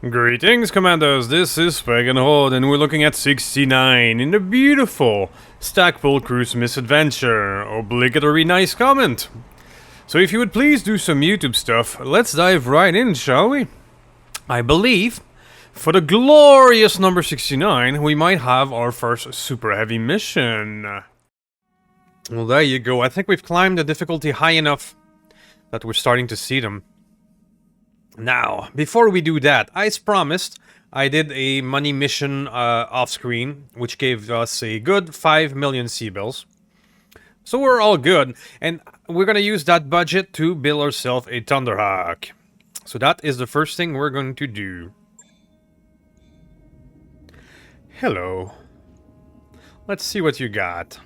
Greetings, Commandos, this is Pagan Horde, and we're looking at 69 in the beautiful Stackpole Cruise Misadventure. Obligatory nice comment. So if you would please do some YouTube stuff, let's dive right in, shall we? I believe, for the glorious number 69, we might have our first super heavy mission. Well, there you go. I think we've climbed the difficulty high enough that we're starting to see them. Now, before we do that, as promised, I did a money mission off-screen, which gave us a good 5 million C-bills. So we're all good, and we're gonna use that budget to build ourselves a Thunderhawk. So that is the first thing we're going to do. Hello. Let's see what you got.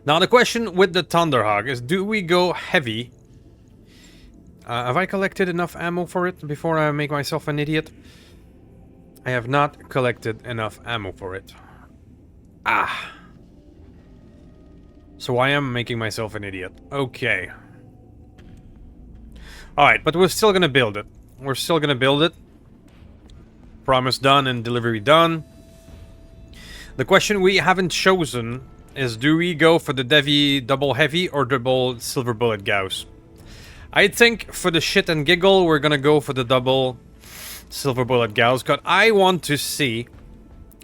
Now the question with the Thunderhawk is, do we go heavy? Have I collected enough ammo for it before I make myself an idiot? I have not collected enough ammo for it. Ah. So I am making myself an idiot. Okay. Alright, but we're still gonna build it. We're still gonna build it. Promise done and delivery done. The question we haven't chosen is, do we go for the Devi double heavy or double silver bullet Gauss? I think for the shit and giggle, we're gonna go for the double silver bullet Gauss, because I want to see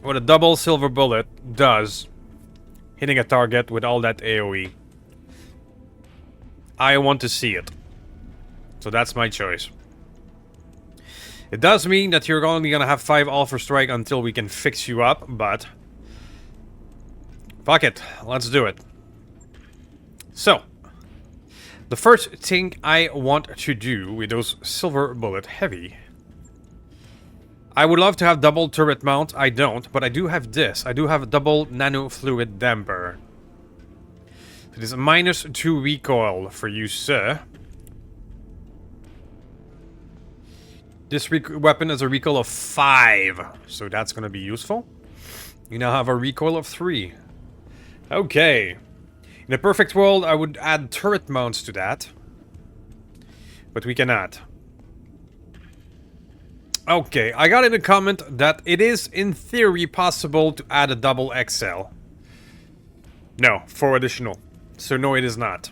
what a double silver bullet does hitting a target with all that AoE. I want to see it. So that's my choice. It does mean that you're only gonna have 5 Alpha Strike until we can fix you up, but fuck it, let's do it. So, the first thing I want to do with those silver bullet heavy, I would love to have double turret mount. I don't, but I do have this. I do have a double nano fluid damper. It is a -2 recoil for you, sir. This weapon has a recoil of 5, so that's going to be useful. You now have a recoil of 3. Okay. In a perfect world, I would add turret mounts to that. But we cannot. Okay, I got in a comment that it is, in theory, possible to add a double XL. No, 4 additional. So no, it is not.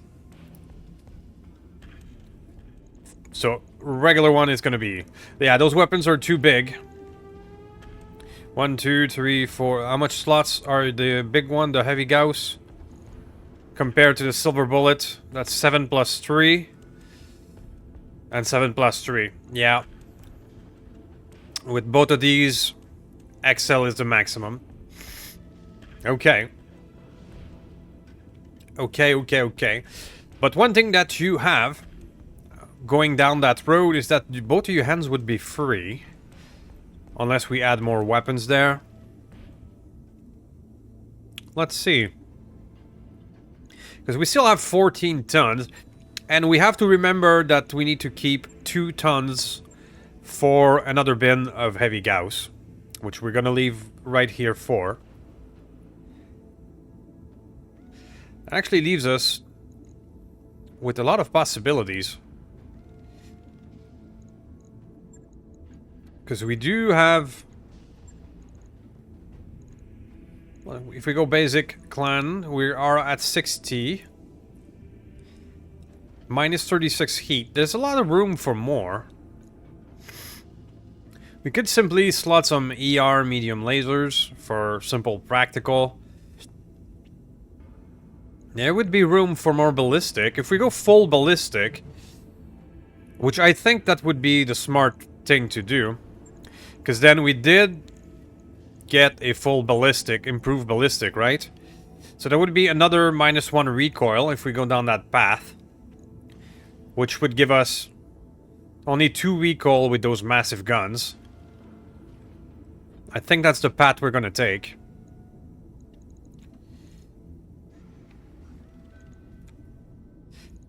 So, regular one is gonna be... Yeah, those weapons are too big. 1, 2, 3, 4. How much slots are the big one, the heavy Gauss? Compared to the silver bullet, that's 7 plus 3. And 7 plus 3. Yeah. With both of these, XL is the maximum. Okay. Okay. But one thing that you have going down that road is that both of your hands would be free. Unless we add more weapons there. Let's see. Because we still have 14 tons. And we have to remember that we need to keep 2 tons for another bin of heavy Gauss. Which we're gonna leave right here for. That actually leaves us with a lot of possibilities. Because we do have... Well, if we go basic clan, we are at 60. -36 heat. There's a lot of room for more. We could simply slot some ER medium lasers for simple practical. There would be room for more ballistic. If we go full ballistic, which I think that would be the smart thing to do. Because then we did get a full ballistic, improved ballistic, right? So there would be another -1 recoil if we go down that path. Which would give us only 2 recoil with those massive guns. I think that's the path we're gonna take.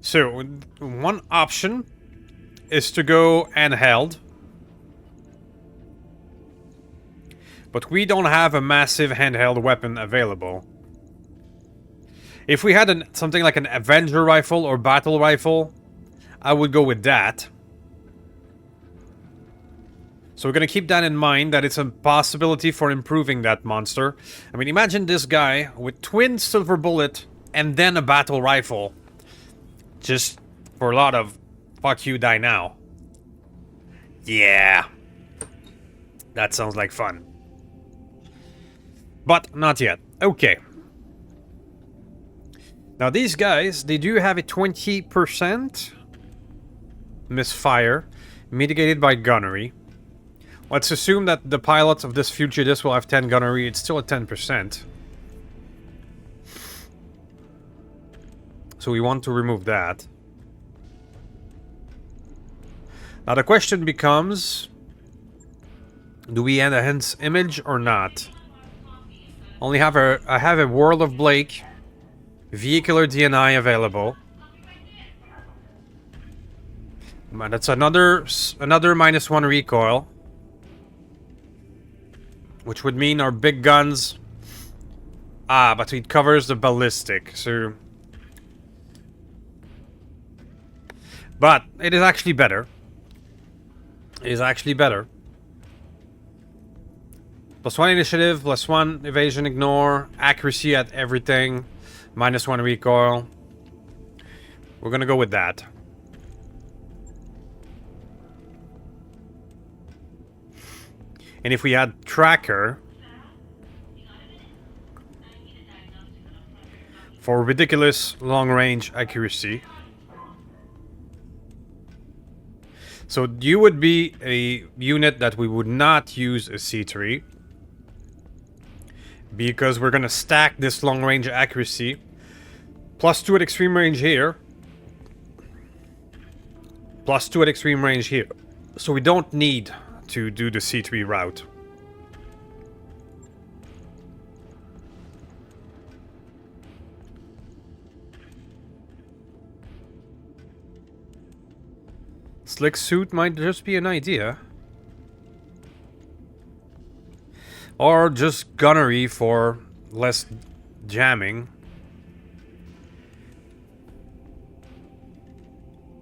So, one option is to go handheld. But we don't have a massive handheld weapon available. If we had something like an Avenger rifle or battle rifle, I would go with that. So we're gonna keep that in mind, that it's a possibility for improving that monster. I mean, imagine this guy with twin silver bullet and then a battle rifle. Just for a lot of fuck you, die now. Yeah. That sounds like fun. But not yet. Okay. Now these guys, they do have a 20% misfire, mitigated by gunnery. Let's assume that the pilots of this future disc will have 10 gunnery. It's still at 10%. So we want to remove that. Now the question becomes, do we enhance image or not? I have a World of Blake vehicular DNI available. But that's another -1 recoil. Which would mean our big guns... Ah, but it covers the ballistic, so... But it is actually better. It is actually better. +1 initiative, +1 evasion ignore, accuracy at everything, -1 recoil. We're gonna go with that. And if we add tracker for ridiculous long-range accuracy. So you would be a unit that we would not use a C3. Because we're gonna stack this long-range accuracy. +2 at extreme range here. +2 at extreme range here. So we don't need to do the C3 route. Slick suit might just be an idea. Or just gunnery for less jamming.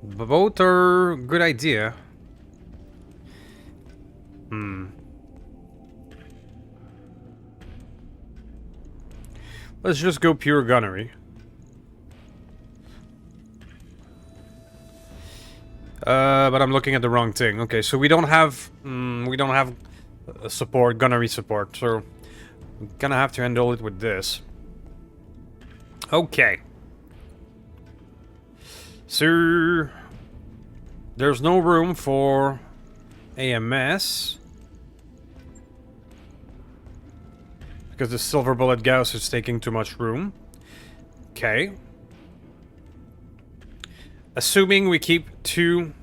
Both are a good idea. Let's just go pure gunnery. But I'm looking at the wrong thing. Okay, so we don't have support, gunnery support, so I'm gonna have to handle it with this. Okay. So there's no room for AMS because the silver bullet Gauss is taking too much room. Okay. Assuming we keep 2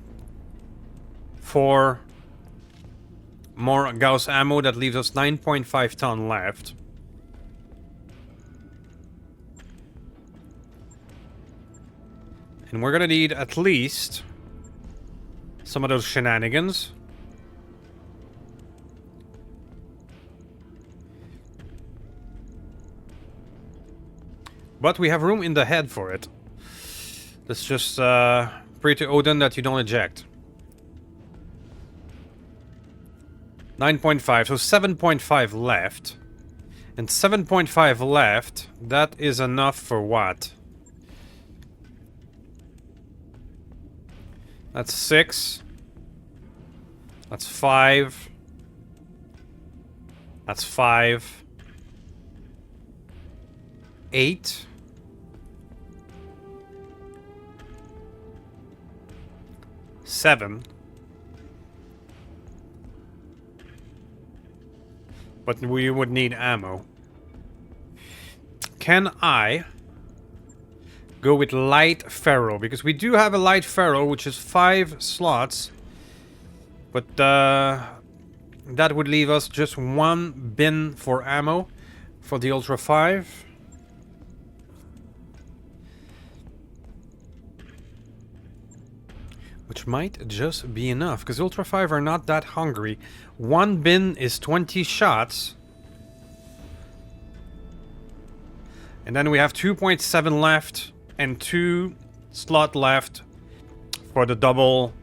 for more Gauss ammo, that leaves us 9.5 ton left. And we're gonna need at least some of those shenanigans. But we have room in the head for it. Let's just pray to Odin that you don't eject. 9.5, so 7.5 left. And 7.5 left, that is enough for what? That's 6. That's 5. That's 5. 8. 7. But we would need ammo. Can I go with light ferro? Because we do have a light ferro, which is 5 slots. But that would leave us just 1 bin for ammo for the Ultra 5. Which might just be enough, because Ultra 5 are not that hungry. 1 bin is 20 shots. And then we have 2.7 left, and 2 slot left for the double,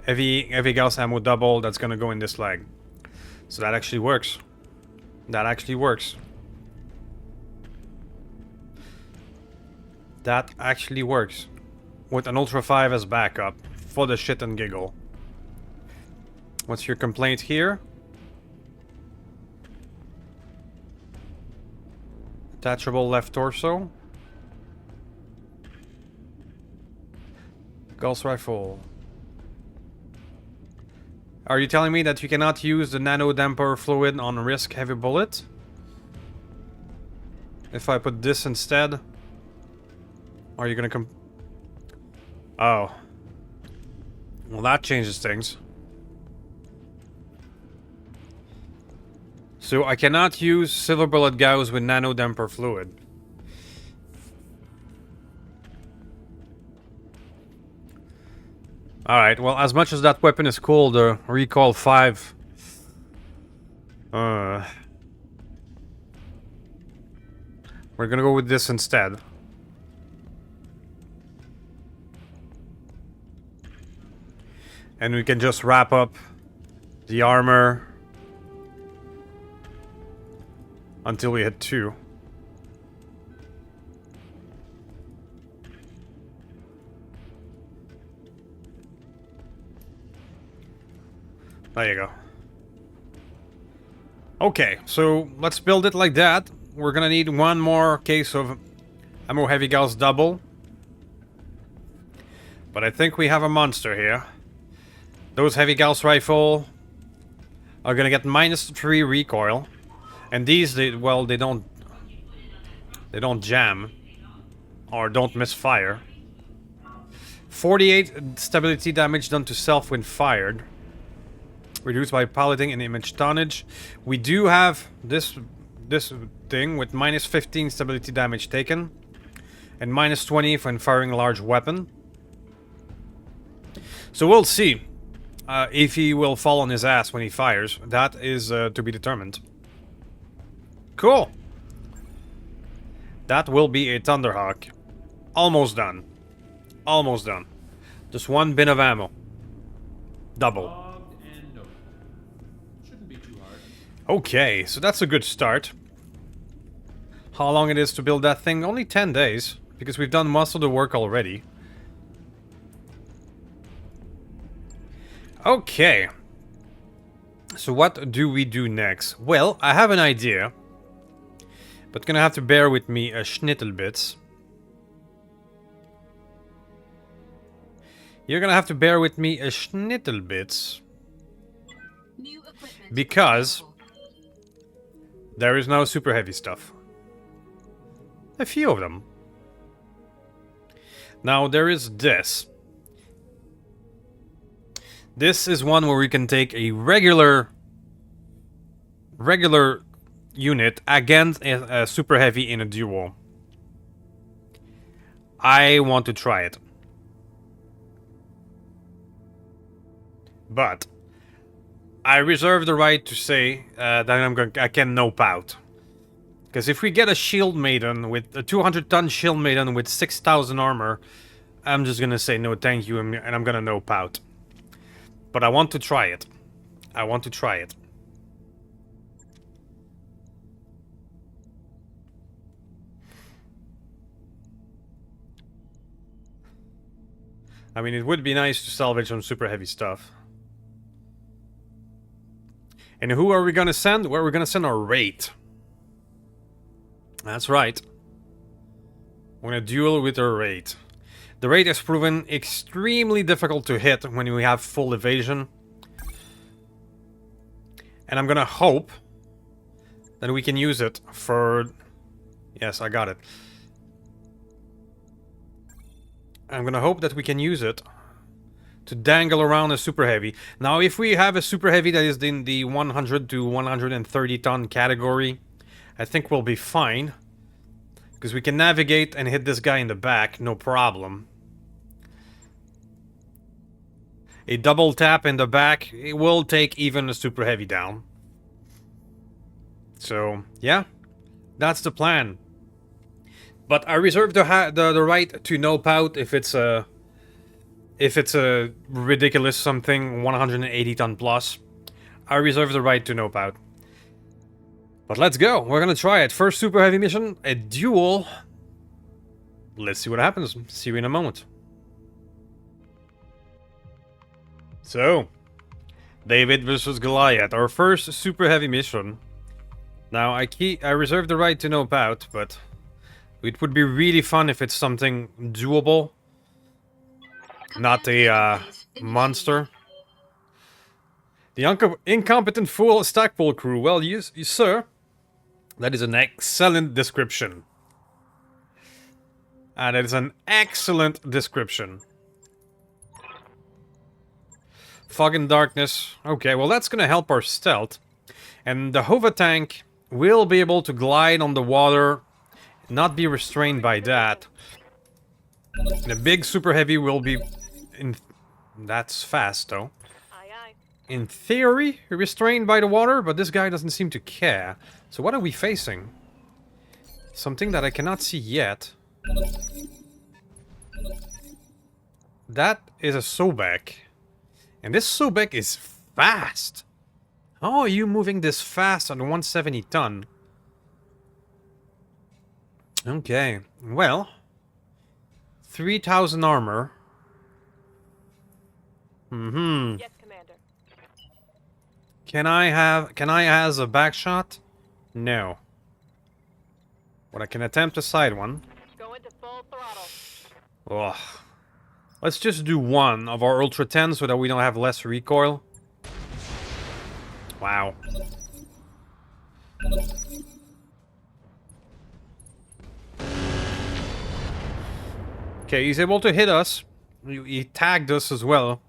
heavy Gauss ammo double that's gonna go in this leg. So that actually works. That actually works. That actually works. With an Ultra 5 as backup. For the shit and giggle. What's your complaint here? Detachable left torso. Gauss rifle. Are you telling me that you cannot use the nano damper fluid on risk heavy bullet? If I put this instead? Are you gonna Oh. Well, that changes things. So I cannot use silver bullet gauss with nano damper fluid. Alright, well, as much as that weapon is cool, the recoil 5... we're gonna go with this instead. And we can just wrap up the armor until we hit 2. There you go. Okay, so let's build it like that. We're gonna need one more case of ammo heavy gauss double. But I think we have a monster here. Those heavy gauss rifle are gonna get -3 recoil. And these, they don't jam. Or don't misfire. 48 stability damage done to self when fired. Reduced by piloting and image tonnage. We do have this thing with -15 stability damage taken. And -20 when firing a large weapon. So we'll see if he will fall on his ass when he fires. That is to be determined. Cool. That will be a Thunderhawk. Almost done. Almost done. Just one bin of ammo. Double. Okay, so that's a good start. How long it is to build that thing? Only 10 days. Because we've done most of the work already. Okay. So what do we do next? Well, I have an idea. But gonna have to bear with me a schnittle bit. You're gonna have to bear with me a schnittle bit. Because there is now super heavy stuff. A few of them. Now there is this. This is one where we can take a regular unit against a super heavy in a duel. I want to try it. But I reserve the right to say that I can nope out. Because if we get a shield maiden with a 200-ton shield maiden with 6,000 armor, I'm just gonna say no thank you and I'm gonna nope out. But I want to try it. I want to try it. I mean, it would be nice to salvage some super heavy stuff. And who are we gonna send? Well, we're gonna send our Wraith. That's right. We're gonna duel with our Wraith. The Wraith has proven extremely difficult to hit when we have full evasion. And I'm gonna hope that we can use it for... Yes, I got it. I'm gonna hope that we can use it to dangle around a super heavy. Now, if we have a super heavy that is in the 100 to 130 ton category, I think we'll be fine. Because we can navigate and hit this guy in the back, no problem. A double tap in the back, it will take even a super heavy down. So, yeah, that's the plan. But I reserve the right to nope out if it's a ridiculous something 180 ton plus. I reserve the right to nope out. But let's go. We're gonna try it. First super heavy mission, a duel. Let's see what happens. See you in a moment. So, David versus Goliath, our first super heavy mission. Now, I reserve the right to nope out, but it would be really fun if it's something doable. Not a monster. The incompetent fool Stackpole crew. Well, you sir, that is an excellent description. That is an excellent description. Fog and darkness. Okay, well that's gonna help our stealth. And the Hova tank will be able to glide on the water, not be restrained by that. The big super heavy will be in... That's fast though. In theory, restrained by the water, but this guy doesn't seem to care. So what are we facing? Something that I cannot see yet. That is a Sobek. And this Sobek is fast. How are you moving this fast on 170 ton? Okay, well. 3,000 armor. Yes, Commander. Can I has a back shot? No. But I can attempt a side one. Go into full throttle. Ugh. Let's just do one of our Ultra 10 so that we don't have less recoil. Wow. Okay, he's able to hit us. He tagged us as well.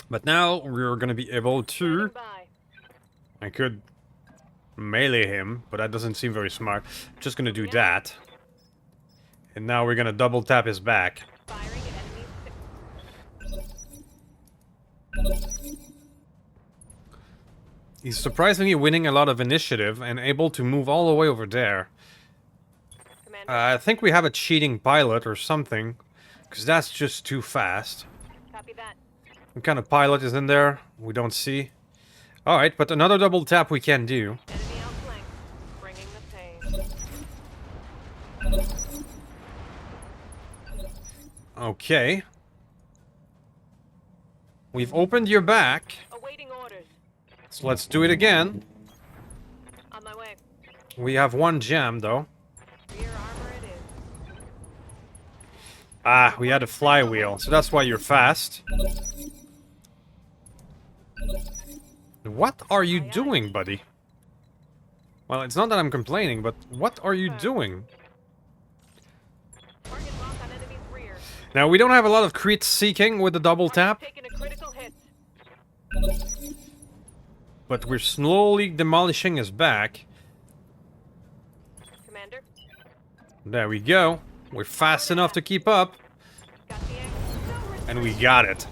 But now we're gonna be able to... I could melee him, but that doesn't seem very smart. Just gonna do that. And now we're gonna double tap his back. He's surprisingly winning a lot of initiative and able to move all the way over there. I think we have a cheating pilot or something, because that's just too fast. Copy that. What kind of pilot is in there? We don't see. Alright, but another double tap we can do. Enemy outflanked. Bringing the pain. Okay. We've opened your back. Awaiting orders. So let's do it again. On my way. We have one gem, though. Rear armor it is. Ah, we had a flywheel, so that's why you're fast. What are you doing, buddy? Well, it's not that I'm complaining, but what are you doing? Target lock on enemy's rear. Now, we don't have a lot of crit seeking with the double tap, Taking a critical hit. but we're slowly demolishing his back. Commander. There we go. We're fast enough to keep up, Got the angle. and we got it.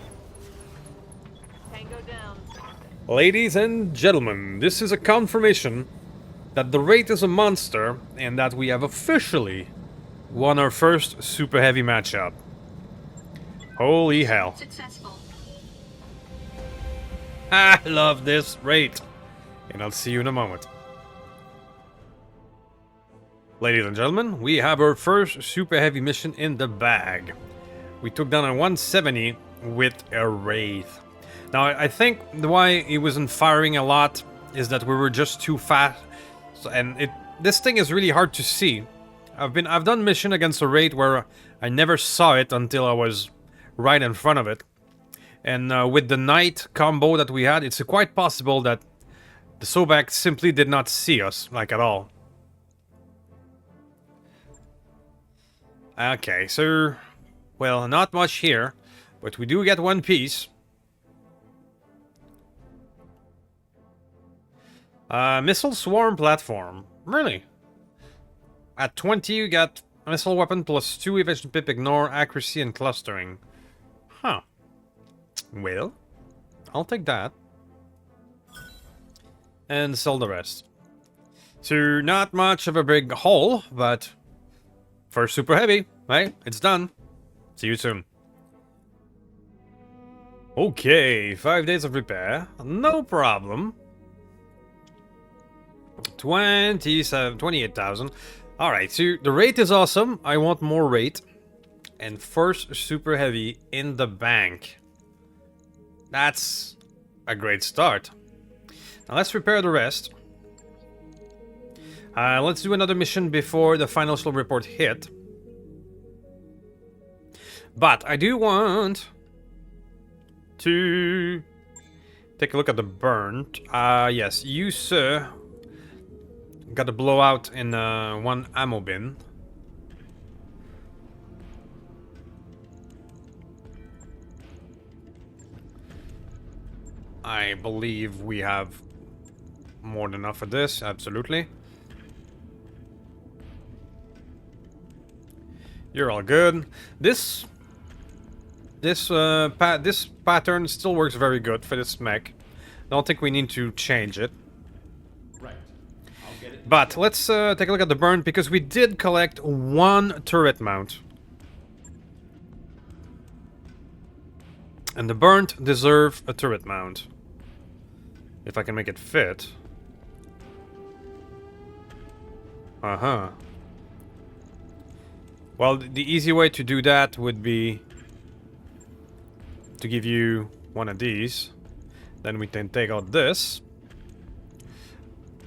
Tango down. Ladies and gentlemen, this is a confirmation that the Wraith is a monster, and that we have officially won our first super heavy matchup. Holy hell. Successful. I love this Wraith. And I'll see you in a moment. Ladies and gentlemen, we have our first super heavy mission in the bag. We took down a 170 with a Wraith. Now, I think why he wasn't firing a lot is that we were just too fast. And this thing is really hard to see. I've done mission against a Wraith where I never saw it until I was right in front of it. And with the Knight combo that we had, it's quite possible that the Sobek simply did not see us, like, at all. Okay, so... Well, not much here, but we do get one piece. Missile Swarm Platform. Really? At 20, you get Missile Weapon plus 2 Evasion Pip Ignore, Accuracy, and Clustering. Huh. Well, I'll take that. And sell the rest. So, not much of a big haul, but... First super heavy. Right? It's done. See you soon. Okay, 5 days of repair. No problem. 28,000. Alright, so the rate is awesome. I want more rate. And first super heavy in the bank. That's a great start. Now let's repair the rest. Let's do another mission before the final slow report hit. But I do want to take a look at the burnt. Yes, you, sir, got a blowout in one ammo bin. I believe we have more than enough of this, absolutely. You're all good. This pattern still works very good for this mech. Don't think we need to change it. Right. I'll get it. But let's take a look at the burn, because we did collect one turret mount. And the burnt deserve a turret mount. If I can make it fit. Uh-huh. Well, the easy way to do that would be to give you one of these. Then we can take out this.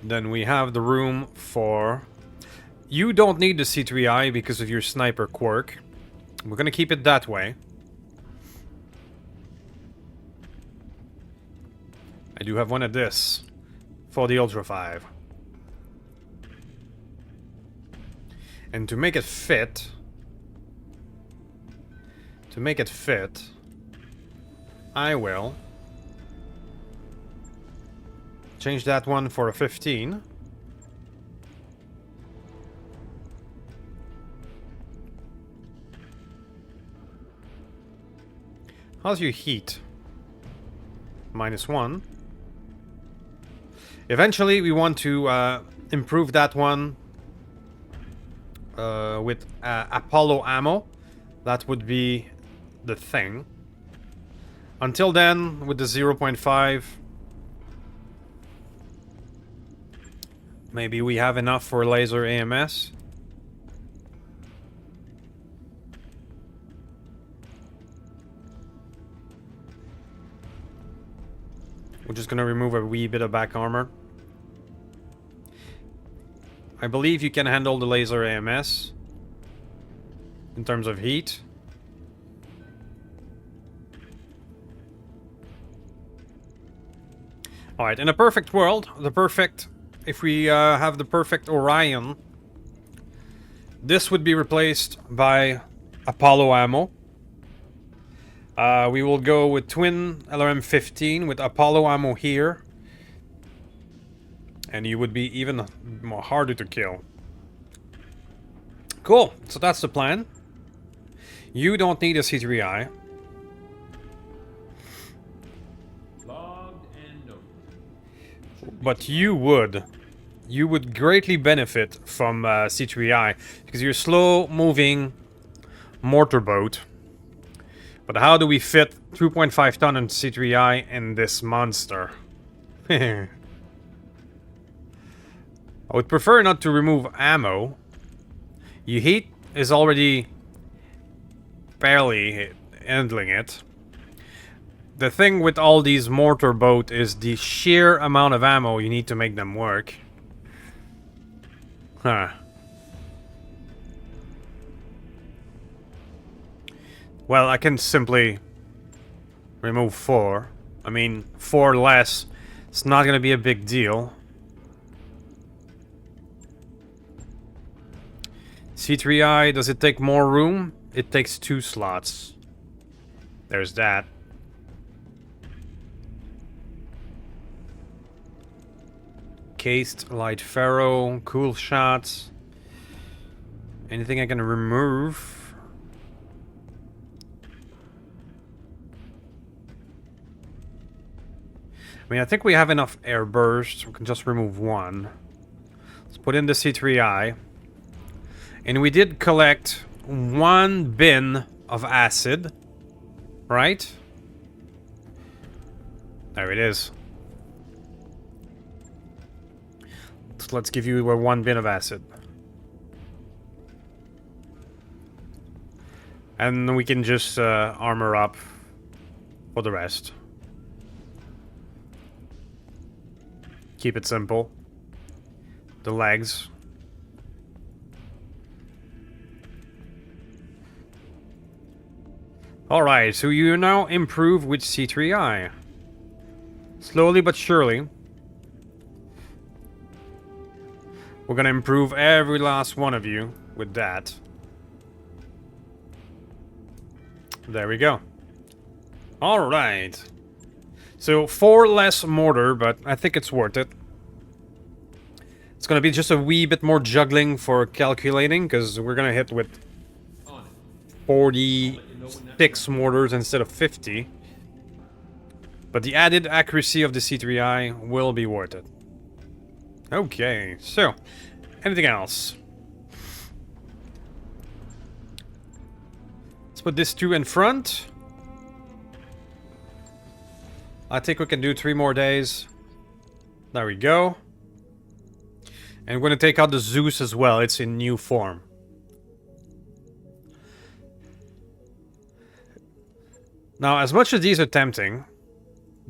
Then we have the room for... You don't need the C3I because of your sniper quirk. We're gonna keep it that way. I do have one of this for the Ultra 5. And to make it fit... I will change that one for a 15. How's your heat? -1. Eventually we want to improve that one with Apollo ammo. That would be the thing. Until then, with the 0.5, maybe we have enough for laser AMS. We're just gonna remove a wee bit of back armor. I believe you can handle the laser AMS in terms of heat. Alright, in a perfect world, if we have the perfect Orion, this would be replaced by Apollo ammo. We will go with twin LRM-15 with Apollo ammo here. And you would be even more harder to kill. Cool, so that's the plan. You don't need a C3I. Logged and noted. But you would. You would greatly benefit from C3I. Because you're a slow-moving mortar boat. But how do we fit 2.5 ton and C3I in this monster? I would prefer not to remove ammo. Your heat is already barely handling it. The thing with all these mortar boat is the sheer amount of ammo you need to make them work. Huh. Well, I can simply remove 4. I mean, 4 less. It's not gonna be a big deal. C3I, does it take more room? It takes 2 slots. There's that. Cased light ferro, cool shots. Anything I can remove? I mean, I think we have enough air bursts. We can just remove 1. Let's put in the C3I. And we did collect 1 bin of acid, right? There it is. So let's give you 1 bin of acid. And we can just armor up for the rest. Keep it simple. The legs. Alright, so you now improve with C3I. Slowly but surely. We're gonna improve every last one of you with that. There we go. Alright. So 4 less mortar, but I think it's worth it. It's gonna be just a wee bit more juggling for calculating, because we're gonna hit with 46 mortars instead of 50. But the added accuracy of the C3I will be worth it. Okay, so anything else? Let's put this 2 in front. I think we can do 3 more days. There we go. And we're gonna take out the Zeus as well. It's in new form. Now, as much as these are tempting,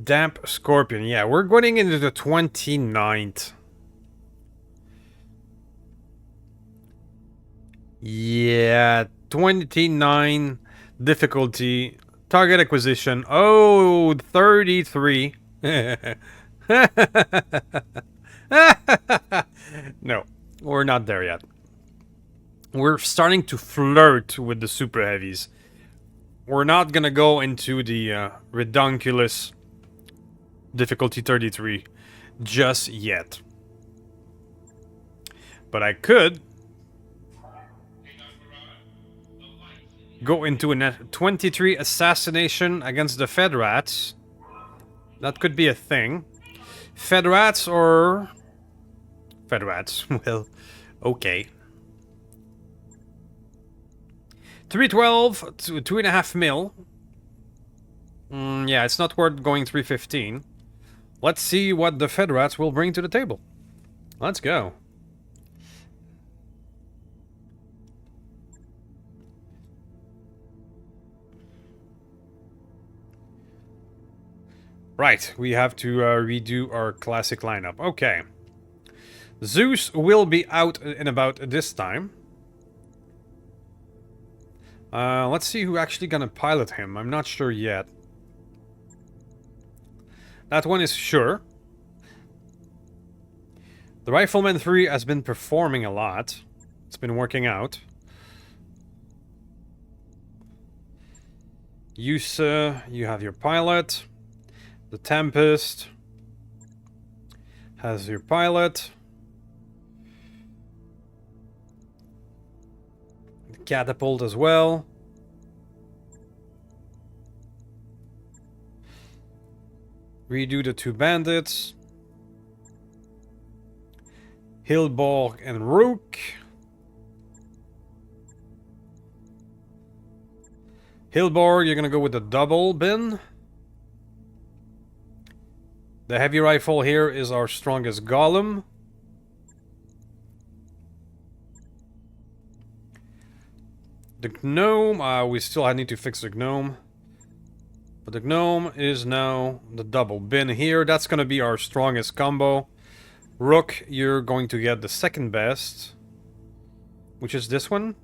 Damp Scorpion, yeah, we're going into the 29th. Yeah, 29 difficulty, target acquisition, oh, 33. No, we're not there yet. We're starting to flirt with the super heavies. We're not gonna go into the redunculous difficulty 33 just yet. But I could go into a 23 assassination against the Fed Rats. That could be a thing. Fed Rats or... Fed Rats, well, okay. 312 to 2.5 mil. Yeah, it's not worth going 315. Let's see what the Fed Rats will bring to the table. Let's go. Right, we have to redo our classic lineup. Okay. Zeus will be out in about this time. Let's see who's actually gonna pilot him. I'm not sure yet. That one is sure. The Rifleman 3 has been performing a lot. It's been working out. You have your pilot. The Tempest has your pilot. The Catapult as well. Redo the 2 bandits. Hillborg and Rook. Hillborg, you're gonna go with the double bin. The heavy rifle here is our strongest golem. The gnome, we still need to fix the gnome. But the gnome is now the double bin here. That's going to be our strongest combo. Rook, you're going to get the second best. Which is this one.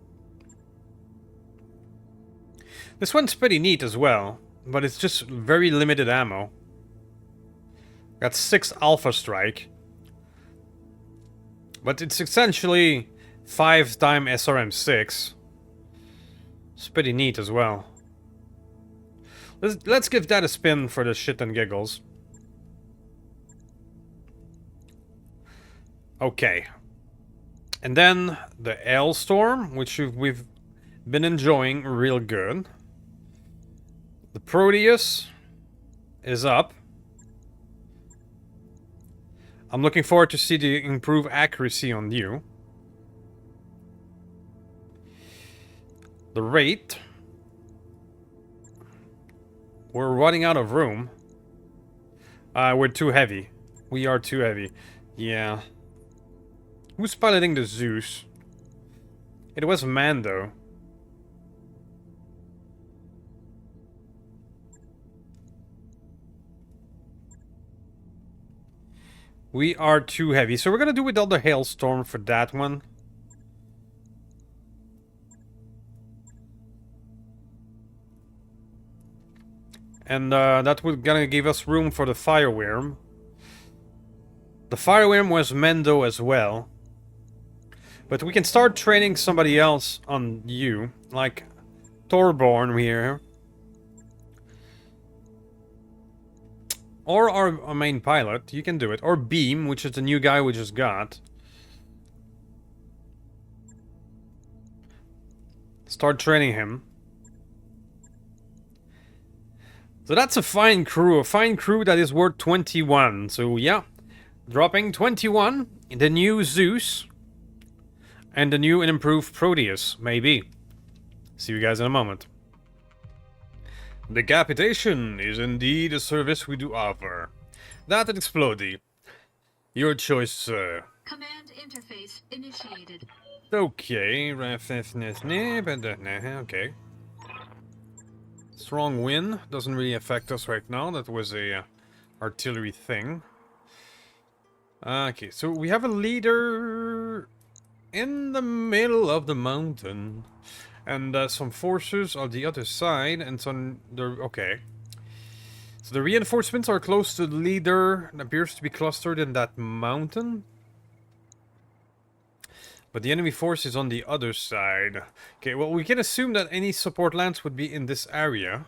This one's pretty neat as well. But it's just very limited ammo. Got 6 Alpha Strike. But it's essentially 5 times SRM6. It's pretty neat as well. Let's give that a spin for the shit and giggles. Okay. And then the Hailstorm, which we've been enjoying real good. The Proteus is up. I'm looking forward to see the improved accuracy on you. The Wraith. We're running out of room. We're too heavy. We are too heavy. Yeah. Who's piloting the Zeus? It was Mando. We are too heavy. So we're gonna do without the hailstorm for that one. And that would gonna give us room for the fireworm. The fireworm was Mendo as well. But we can start training somebody else on you. Like Thorborn here. Or our main pilot. You can do it. Or Beam, which is the new guy we just got. Start training him. So that's a fine crew that is worth 21. So yeah, dropping 21, the new Zeus, and the new and improved Proteus, maybe. See you guys in a moment. Decapitation is indeed a service we do offer. That and Explodey. Your choice, sir. Command interface initiated. Okay, okay. Strong wind doesn't really affect us right now. That was a artillery thing. Okay, so we have a leader in the middle of the mountain, and some forces on the other side, and some. Okay. So the reinforcements are close to the leader. It appears to be clustered in that mountain. But the enemy force is on the other side. Okay, well, we can assume that any support lance would be in this area.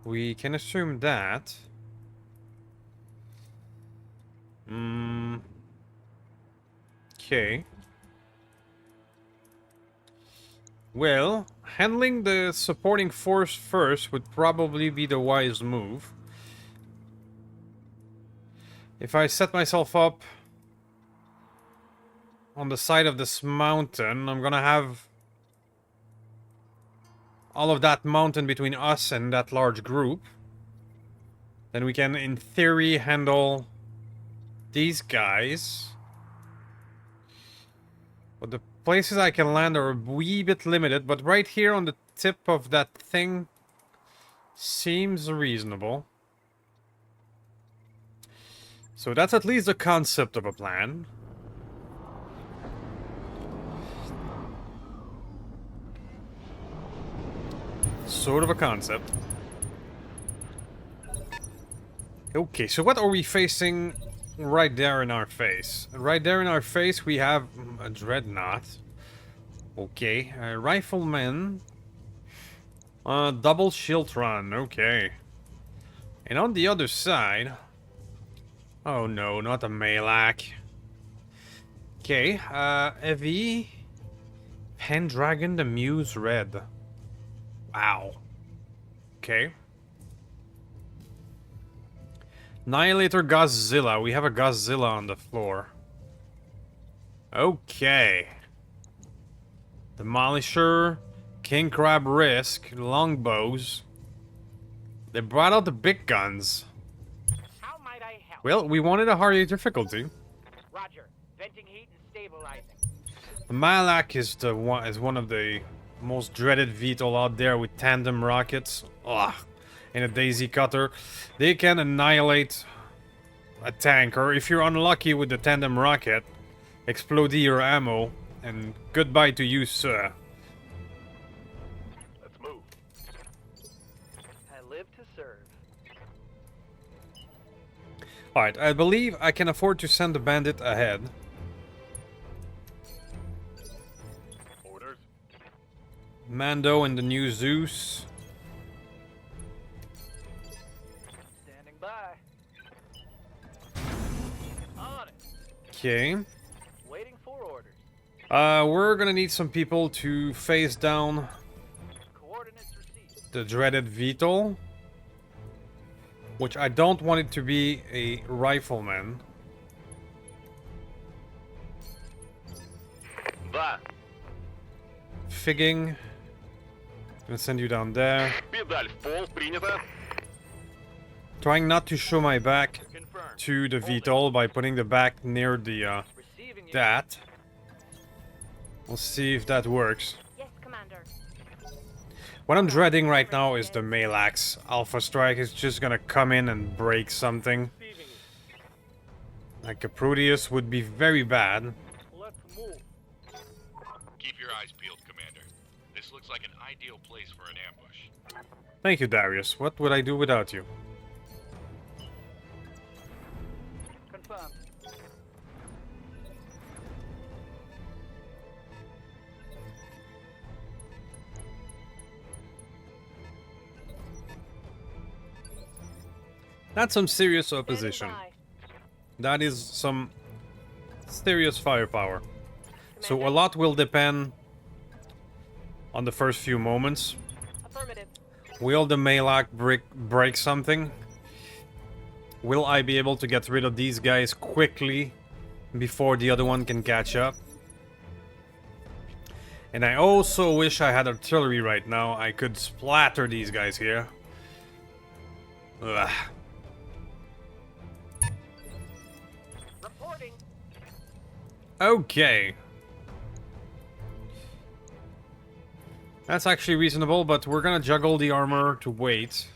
We can assume that. Okay. Well, handling the supporting force first would probably be the wise move. If I set myself up on the side of this mountain, I'm gonna have all of that mountain between us and that large group. Then we can, in theory, handle these guys. But the places I can land are a wee bit limited, but right here on the tip of that thing seems reasonable. So that's at least the concept of a plan. Sort of a concept. Okay, so what are we facing right there in our face? Right there in our face we have a dreadnought. Okay, a rifleman. Double Shiltron, okay. And on the other side... Oh no, not a Malak. Okay, Evie. Pendragon the Muse Red. Wow. Okay. Annihilator Godzilla. We have a Godzilla on the floor. Okay. Demolisher. King Crab Risk. Longbows. They brought out the big guns. How might I help? Well, we wanted a harder difficulty. Roger. Venting heat and stabilizing. The Malak is one of the most dreaded VTOL out there with tandem rockets. Ugh. And a daisy cutter. They can annihilate a tank, or if you're unlucky with the tandem rocket, explode your ammo, and goodbye to you, sir. Let's move. I live to serve. Alright, I believe I can afford to send the bandit ahead. Orders. Mando and the new Zeus. Standing by. On it. Okay. Waiting for orders. We're gonna need some people to face down Coordinates received. the dreaded VTOL. Which I don't want it to be a rifleman. But Figging. Gonna send you down there. Педаль в пол, принято. Trying not to show my back Confirmed. to the VTOL by putting the back near the Receiving you. that. We'll see if that works. Yes, Commander. What I'm dreading right now is the Malax. Alpha Strike is just gonna come in and break something. Receiving you. Like a Proteus would be very bad. Let's move. Keep your eyes peeled, Commander. This looks like an ideal place for an ambush. Thank you, Darius. What would I do without you? Confirmed. That's some serious Standing opposition. by. That is some serious firepower. So a Commander? lot will depend on the first few moments. Affirmative. Will the Malak break something? Will I be able to get rid of these guys quickly before the other one can catch up? And I also wish I had artillery right now. I could splatter these guys here. Ugh. Reporting. Okay. That's actually reasonable, but we're gonna juggle the armor to wait.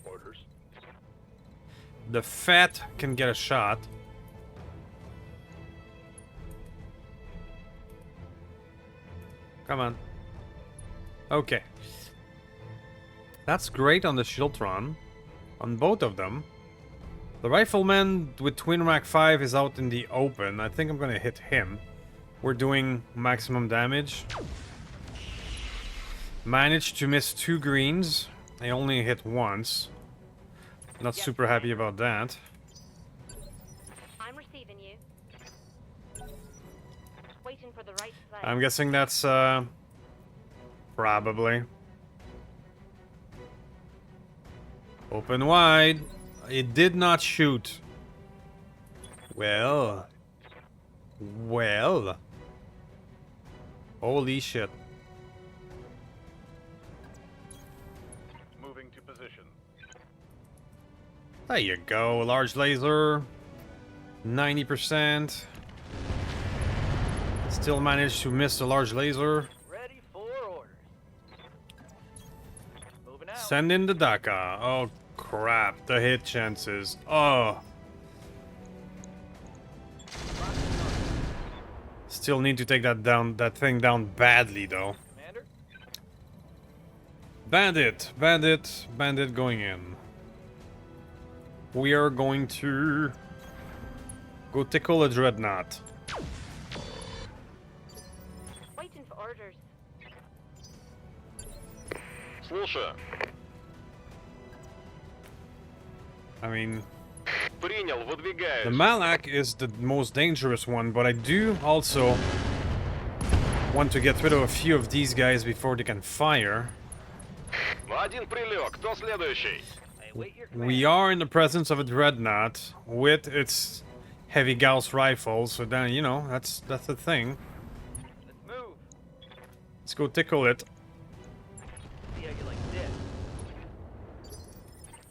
Orders. The Fat can get a shot. Come on. Okay. That's great on the Shieldtron. On both of them. The Rifleman with Twin Rack 5 is out in the open. I think I'm gonna hit him. We're doing maximum damage. Managed to miss 2 greens. I only hit once. Not super happy about that. I'm receiving you. Waiting for the right play. I'm guessing that's, probably. Open wide. It did not shoot. Well. Well. Holy shit. Moving to position. There you go. Large laser. 90%. Still managed to miss the large laser. Ready for orders. Moving out. Send in the Daka. Oh crap. The hit chances. Oh. Still need to take that thing down badly though. Commander. Bandit going in. We are going to go tickle a dreadnought. Waiting for orders. Слушаю. I mean, Принял, the выдвигаюсь. Malak is the most dangerous one, but I do also want to get rid of a few of these guys before they can fire. Один прилег. Кто следующий? I await your command. We are in the presence of a dreadnought with its heavy Gauss rifle, so then, you know, that's the thing. Let's move. Let's go tickle it. See how you like this.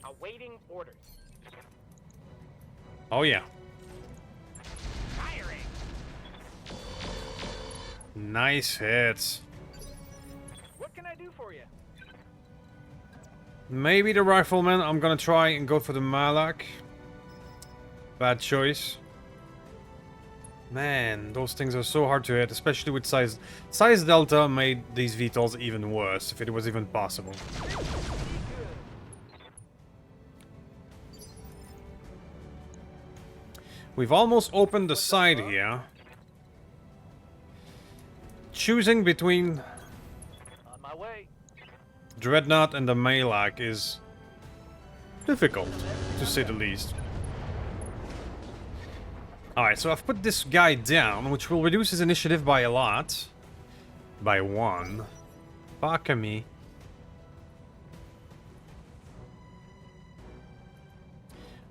Awaiting orders. Oh yeah. Firing. Nice hits. What can I do for you? Maybe the rifleman. I'm gonna try and go for the Malak. Bad choice. Man, those things are so hard to hit, especially with size. Size Delta made these VTOLs even worse, if it was even possible. We've almost opened the side here. Choosing between On my way. Dreadnought and the Malak is difficult, to say the least. Alright, so I've put this guy down, which will reduce his initiative by a lot. By 1. Fuck me.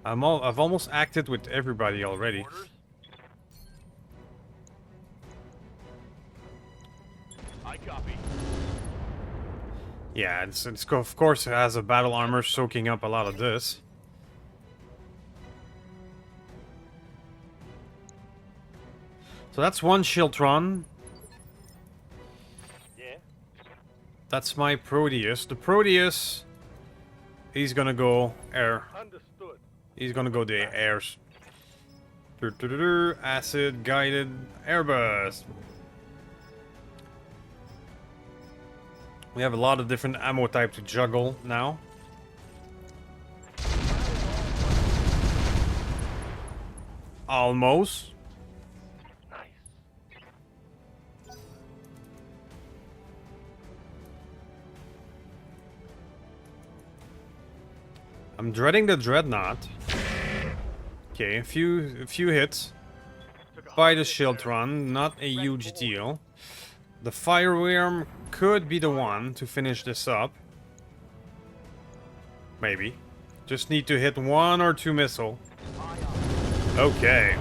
I've almost acted with everybody already. Orders. I copy. Yeah, it's of course it has a battle armor soaking up a lot of this. So that's one Shiltron. Yeah. That's my Proteus. The Proteus, he's gonna go air. Understood. He's gonna go the airs. Acid guided airburst. We have a lot of different ammo type to juggle now. Almost. Nice. I'm dreading the dreadnought. Okay, a few hits by the Shiltron, not a huge deal. The Fireworm could be the one to finish this up. Maybe. Just need to hit 1 or 2 missile. Okay.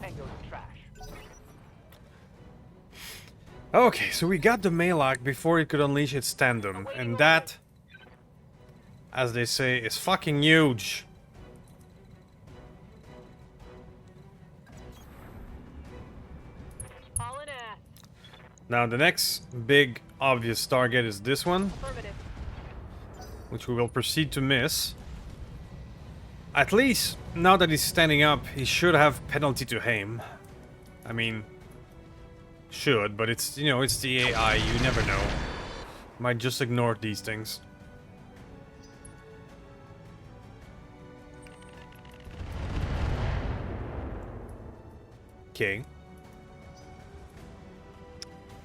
Tango's trash. Okay, so we got the Malak before it could unleash its tandem. And that, as they say, is fucking huge. Hauling ass. Now the next big obvious target is this one, Affirmative. which we will proceed to miss. At least, now that he's standing up, he should have penalty to aim. I mean, should, but it's, you know, it's the AI, you never know. Might just ignore these things. Okay.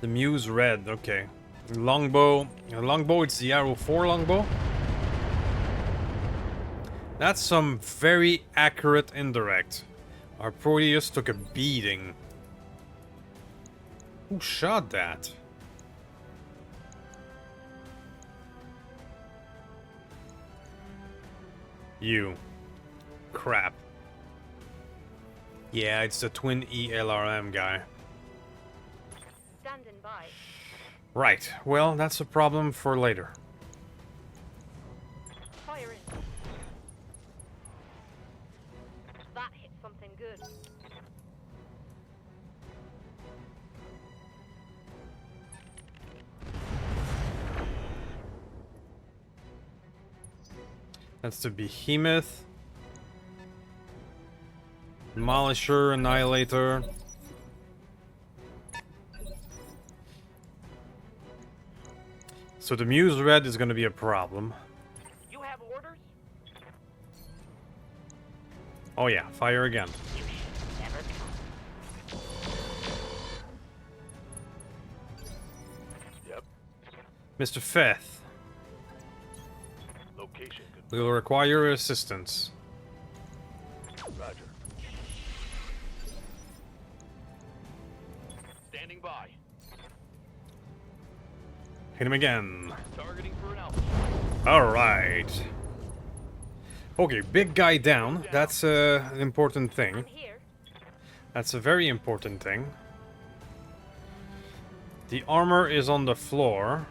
The Muse Red, okay. Longbow. Longbow, it's the Arrow 4 longbow. That's some very accurate indirect. Our Proteus took a beating. Who shot that? You. Crap. Yeah, it's the twin ELRM guy. Standing by. Right, well, that's a problem for later. Fire in. That hit something good. That's the Behemoth. Demolisher, Annihilator. So the Muse Red is going to be a problem. You have orders? Oh yeah, fire again. You should never come. Yep. Mr. Feth, Location. we will require assistance. Roger. Standing by. Hit him again. Targeting for an alpha. Alright. Okay, big guy down. That's an important thing. I'm here. That's a very important thing. The armor is on the floor.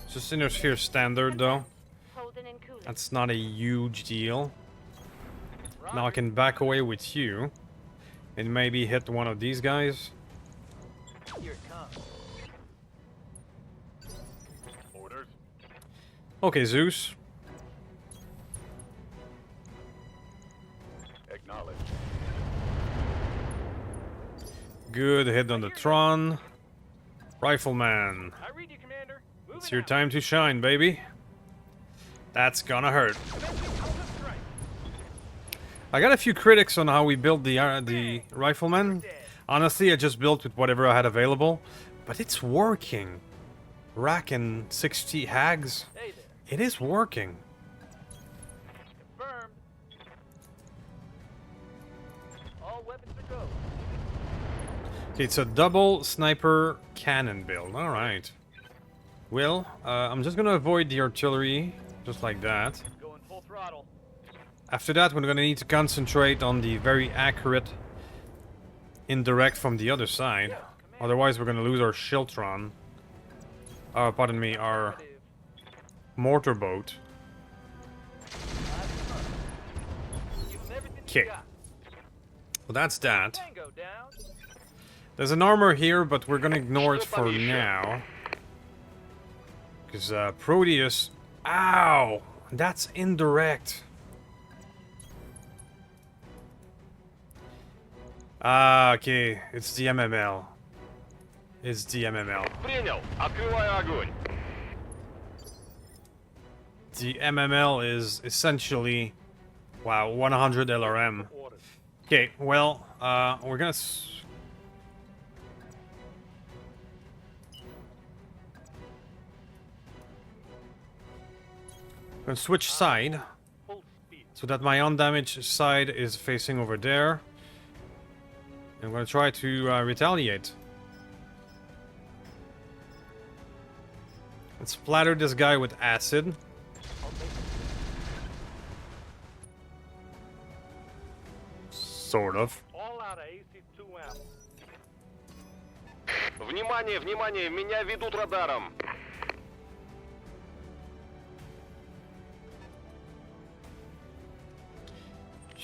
Just interfere standard though. Holding and cooling. That's not a huge deal. Now I can back away with you. And maybe hit one of these guys. Here it comes. Orders. Okay, Zeus. Acknowledge. Good hit on the Tron. Rifleman. I read you, Commander. Moving It's your out. time to shine, baby. That's gonna hurt. Commencing Alpha strike. I got a few critics on how we built the Rifleman. Honestly, I just built with whatever I had available. But it's working. Racking 60 hags. Hey there. It is working. Confirmed. All weapons to go. Okay, it's a double sniper cannon build. Alright. Well, I'm just gonna avoid the artillery. Just like that. Going full throttle. After that, we're gonna need to concentrate on the very accurate indirect from the other side. Otherwise, we're gonna lose our Shiltron. pardon me, our Affirmative. mortar boat. Give 'em everything you Okay. got. Well, that's that. Tango down. There's an armor here, but we're gonna ignore it for now. Because Proteus... Ow! That's indirect. Ah, okay. It's the MML. It's the MML. Принял. Открываю огонь. The MML is essentially... Wow, 100 LRM. Orders. Okay, well, we're gonna... Gonna switch side, Full speed. so that my undamaged side is facing over there. I'm gonna try to retaliate. Let's splatter this guy with acid. Sort of. All out of AC-2 ammo. Внимание, внимание, меня ведут радаром.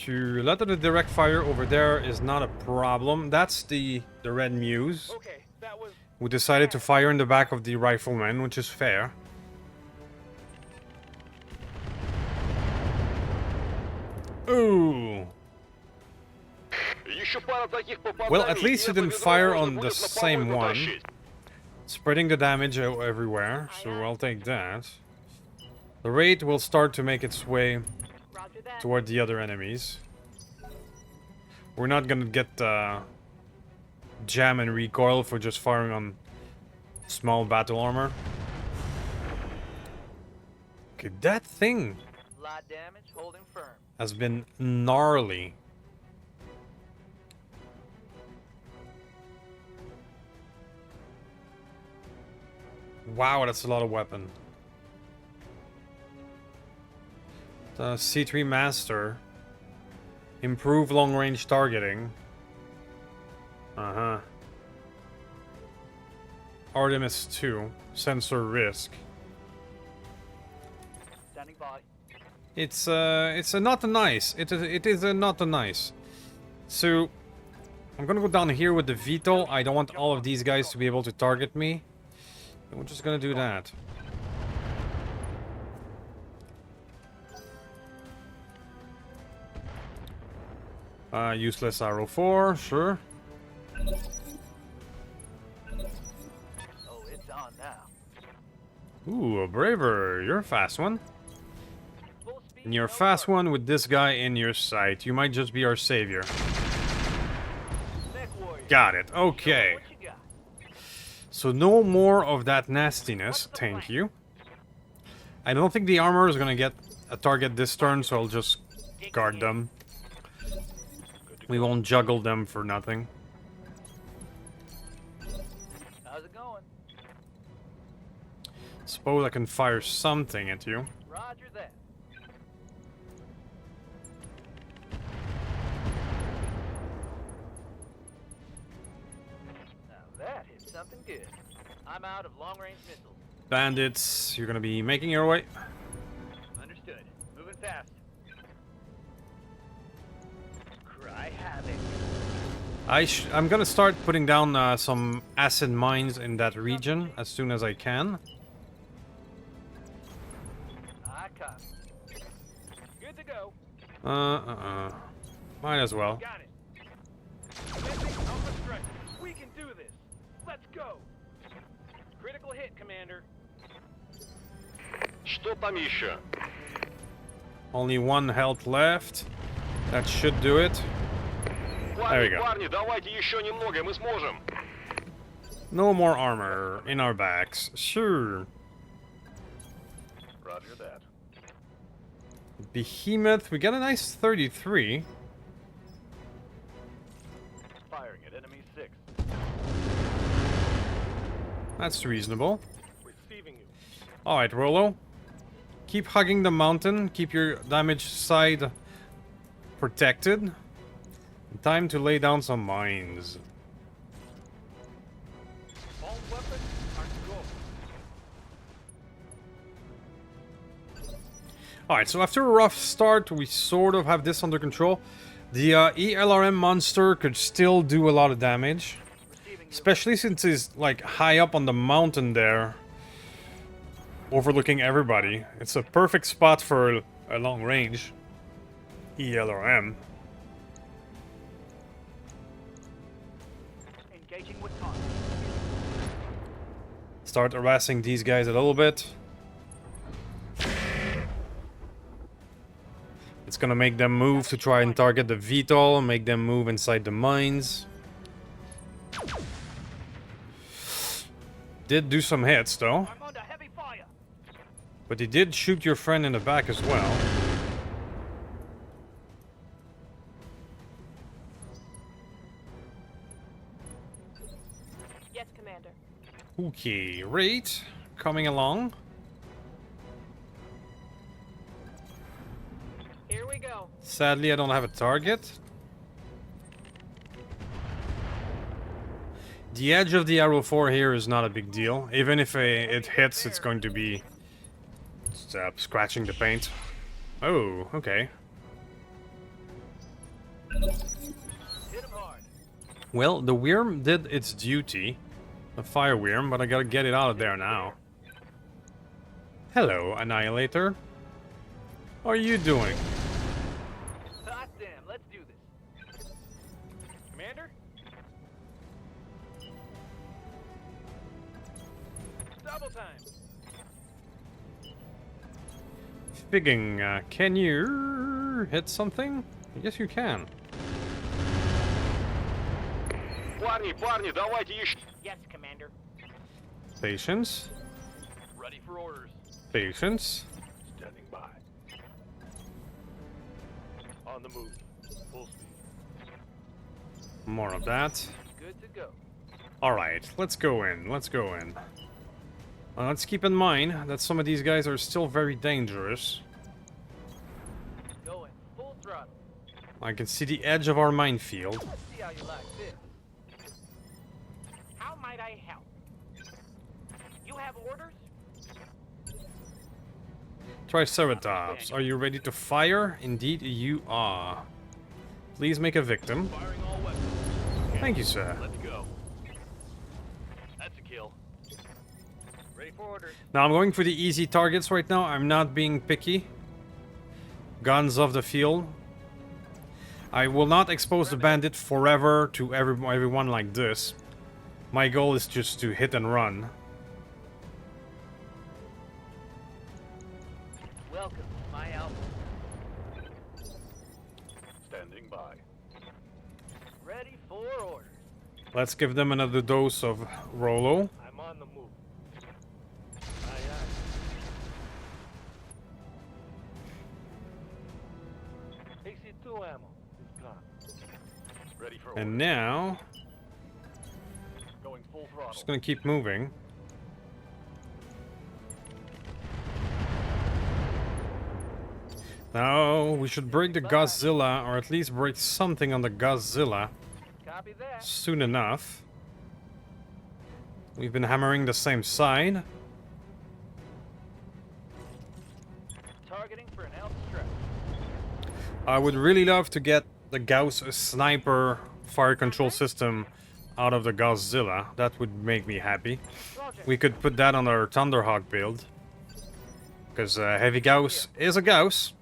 To let the direct fire over there is not a problem. That's the red muse, Okay, that was who decided to fire in the back of the rifleman, which is fair. Ooh. Еще пара таких попаданий. Well, at least и he это didn't ведро fire можно on the будет на same помойку one. тащить. Spreading the damage everywhere, so I'll take that. The Wraith will start to make its way Roger that. toward the other enemies. We're not gonna get jam and recoil for just firing on small battle armor. Okay, that thing light damage, holding firm. has been gnarly. Wow, that's a lot of weapon. The C3 Master. Improve long-range targeting. Uh-huh. Artemis 2. Sensor risk. Standing by. It's a not a nice. It is a not a nice. So I'm gonna go down here with the Veto. I don't want all of these guys to be able to target me. And we're just gonna do that. Useless arrow 4, sure. Oh, it's on now. Ooh, a braver. You're a fast one. Full speed. And you're a no fast hurry. one with this guy in your sight. You might just be our savior. Neck warrior. Got it. Show me Okay. what you got. So no more of that nastiness. Thank you. I don't think the armor is gonna get a target this turn, so I'll just guard them. We won't juggle them for nothing. How's it going? Suppose I can fire something at you. Roger that. Now that hit something good. I'm out of long-range missiles. Bandits, you're gonna be making your way. Understood. Moving fast. Cry havoc. I'm gonna start putting down some acid mines in that region as soon as I can. I copy. Good to go. Might as well. Got it. Commencing Alpha strike. We can do this. Let's go. Critical hit, Commander. Что там еще? Only one health left. That should do it. There we Парни, go. парни, давайте еще немного, мы сможем. No more armor in our backs. Sure. Roger that. Behemoth, we got a nice 33. Firing at enemy 6. That's reasonable. Receiving you. Alright, Rollo. Keep hugging the mountain. Keep your damaged side protected. Time to lay down some mines. All weapons are go. Alright, so after a rough start, we sort of have this under control. The ELRM monster could still do a lot of damage. Especially since he's like high up on the mountain there. Overlooking everybody. It's a perfect spot for a long range ELRM. Engaging with taunt. Start harassing these guys a little bit. It's gonna make them move to try and target the VTOL and make them move inside the mines. Did do some hits though. I'm under heavy fire. But he did shoot your friend in the back as well. Yes, Commander. Okay, Wraith coming along. Here we go. Sadly, I don't have a target. The edge of the arrow 4 here is not a big deal. Even if it hits, it's going to be scratching the paint. Oh, okay. Hit him hard. Well, the worm did its duty. The fire worm, but I gotta get it out of there now. Hello, Annihilator. What are you doing? Hot damn, let's do this. Commander? Double time. Figging, can you hit something? Yes, you can. Парни, парни, давайте еще. Yes, Commander. Patience. Ready for orders. Patience. Standing by. On the move. Full speed. More of that. Good to go. Alright, let's go in. Let's go in. Let's keep in mind that some of these guys are still very dangerous. Going full throttle. I can see the edge of our minefield. Let's see how you like this. How might I help? You have orders? Triceratops, are you ready to fire? Indeed, you are. Please make a victim. Firing all weapons. Thank you, sir. Let's go. That's a kill. Ready for orders. Now, I'm going for the easy targets right now. I'm not being picky. Guns off the field. I will not expose the bandit forever to everyone like this. My goal is just to hit and run. Welcome to my album. Standing by. Ready for orders. Let's give them another dose of Rolo. I'm on the move. Aye, aye. AC-2 ammo is gone. Ready for And now, Going full throttle. just gonna keep moving. Now, we should break the Godzilla, or at least break something on the Godzilla Copy that. soon enough. We've been hammering the same side. Targeting for an elf strike. I would really love to get the Gauss sniper fire control system out of the Godzilla. That would make me happy. Roger. We could put that on our Thunderhawk build. Because heavy Gauss is a Gauss.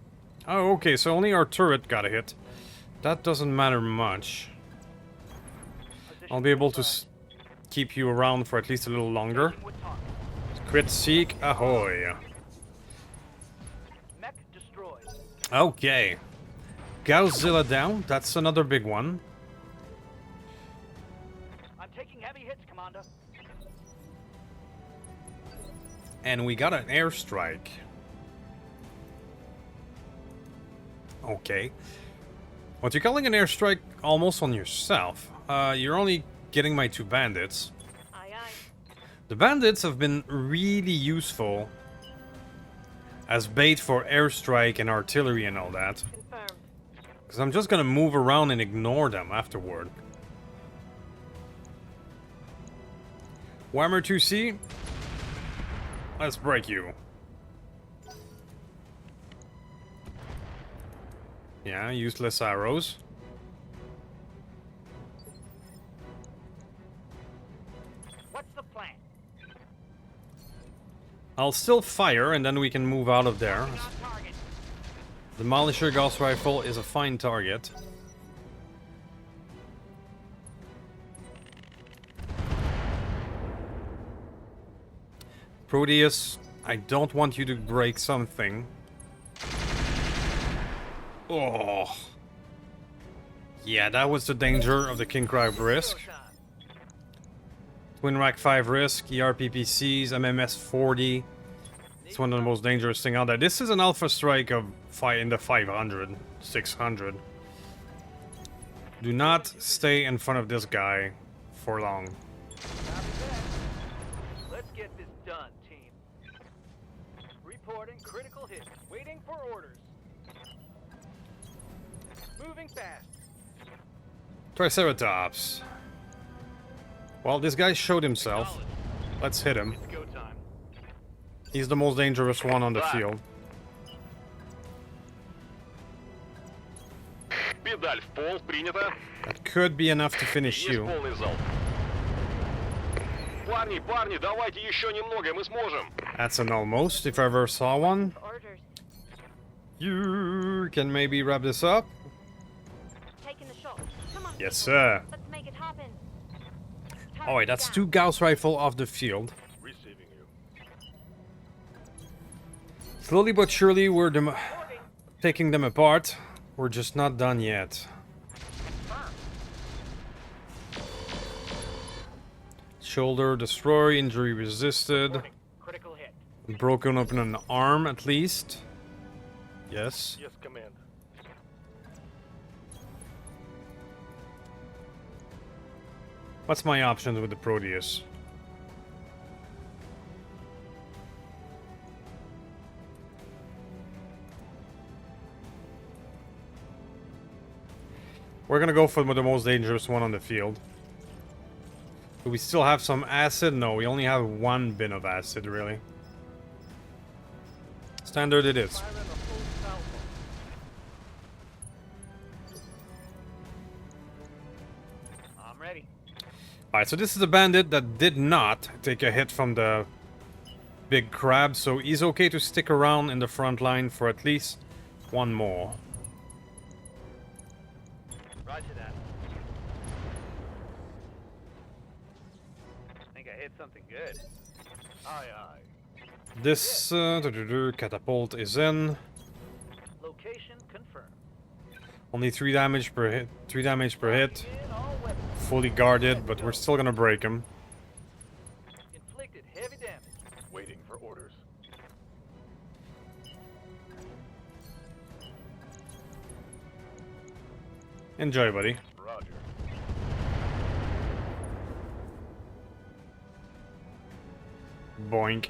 Oh, okay, so only our turret got a hit. That doesn't matter much. I'll be able to keep you around for at least a little longer. Engaging with taunt. Crit Seek, ahoy. Mech destroyed. Okay. Godzilla down, that's another big one. I'm taking heavy hits, Commander. And we got an airstrike. Okay. What you're calling an airstrike almost on yourself. You're only getting my 2 bandits. Aye, aye. The bandits have been really useful as bait for airstrike and artillery and all that. Confirmed. Because I'm just gonna move around and ignore them afterward. Warhammer 2C, let's break you. Yeah, useless arrows. What's the plan? I'll still fire and then we can move out of there. On target. Demolisher Gauss Rifle is a fine target. Proteus, I don't want you to break something. Oh. Yeah, that was the danger of the King Crab risk. Twin Rack 5 risk, ERPPCs, MMS 40. It's one of the most dangerous thing out there. This is an alpha strike of in the 500, 600. Do not stay in front of this guy for long. Let's get this done, team. Reporting critical hit. Waiting for orders. Moving fast. Triceratops. Well, this guy showed himself. Let's hit him. It's go time. He's the most dangerous one on the field. Педаль в пол, принято. That could be enough to finish Есть you. полный залп. Парни, парни, давайте еще немного, мы сможем. That's an almost, if I ever saw one. Orders. You can maybe wrap this up. Taking the shot. Come on. Yes, people. sir. Let's make it happen. Oh wait, that's Target 2 Gauss rifle off the field. Receiving you. Slowly but surely, we're taking them apart. We're just not done yet. Shoulder destroy, injury resisted. Reporting critical hit. Broken open an arm at least. Yes. Yes, command. What's my options with the Proteus? We're gonna go for the most dangerous one on the field. Do we still have some acid? No, we only have 1 bin of acid, really. Standard it is. Firing a full salvo. I'm ready. Alright, so this is a bandit that did not take a hit from the big crab, so he's okay to stick around in the front line for at least 1 more. Roger that. I think I hit something good. Aye, aye. This catapult is in. Location confirmed. Only 3 damage per hit. 3 damage per hit. In all weapons. Fully guarded, but we're still gonna break him. Inflicted heavy damage. Waiting for orders. Enjoy, buddy. Roger. Boink.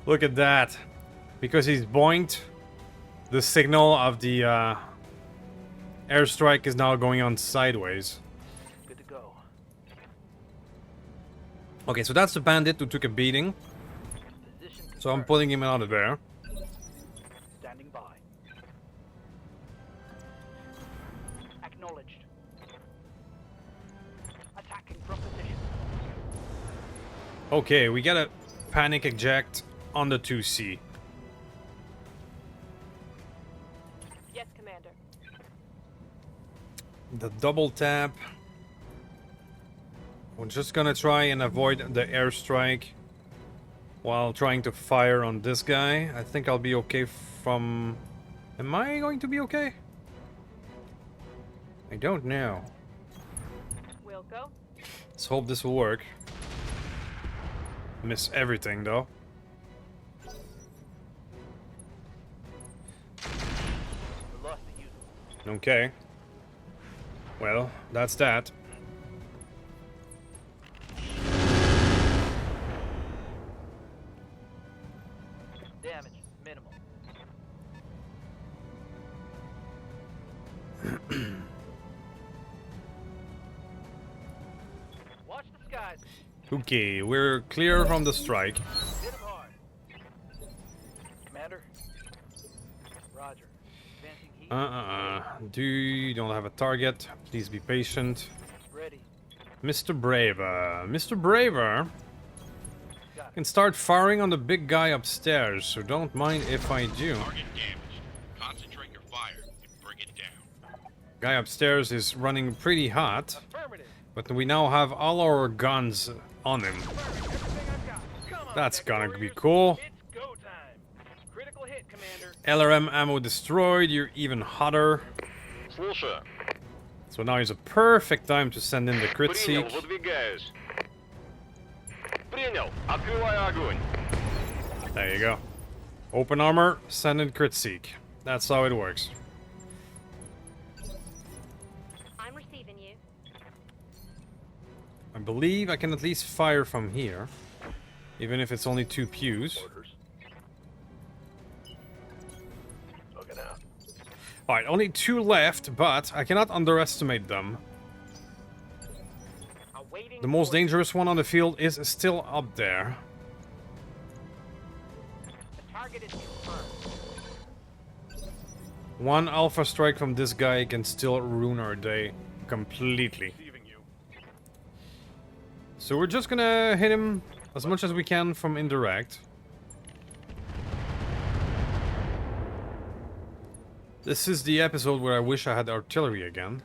Look at that. Because he's boinked, the signal of the airstrike is now going on sideways. Good to go. Okay, so that's the bandit who took a beating. Position So I'm confirmed. pulling him out of there. Standing by. Acknowledged. Attacking from position. Okay, we gotta panic eject on the 2C. Yes, Commander. The double tap. We're just gonna try and avoid the airstrike while trying to fire on this guy. I think I'll be okay from... Am I going to be okay? I don't know. We'll go. Let's hope this will work. Miss everything though. We lost the user. Okay. Well, that's that. Damage minimal. Watch the skies. Okay, we're clear from the strike. Hit him hard. Commander. Roger. Advancing heat. You don't have a target. Please be patient. Ready. Mr. Braver. Mr. Braver can start firing on the big guy upstairs, so don't mind if I do. Target damaged. Concentrate your fire and bring it down. Guy upstairs is running pretty hot, Affirmative. but we now have all our guns on him. Affirmative. Everything I've got. Come on, That's Tech gonna be Warriors. cool. It's go time. Critical hit, Commander. LRM ammo destroyed, you're even hotter. Слушаю. So now is a perfect time to send in the crit Принял, seek. выдвигаюсь. Принял. Открываю огонь. There you go. Open armor, send in crit seek. That's how it works. I'm receiving you. I believe I can at least fire from here, even if it's only 2 pews. Orders. Looking out. Alright, only 2 left, but I cannot underestimate them. Awaiting The most orders. dangerous one on the field is still up there. The target is confirmed. One alpha strike from this guy can still ruin our day completely. Receiving you. So we're just gonna hit him as much as we can from indirect. This is the episode where I wish I had artillery again.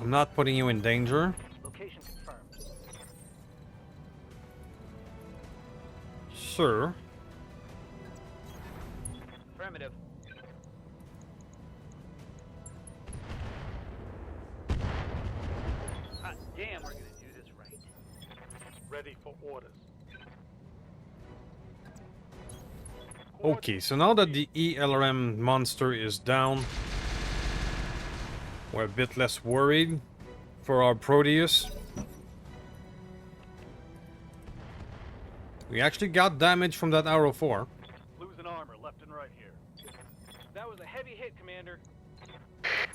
I'm not putting you in danger. Location confirmed. Sure. Affirmative. Hot damn, we're gonna do this right. Ready for orders. Okay, so now that the ELRM monster is down, we're a bit less worried for our Proteus. We actually got damage from that arrow 4. Losing armor left and right here. That was a heavy hit, Commander.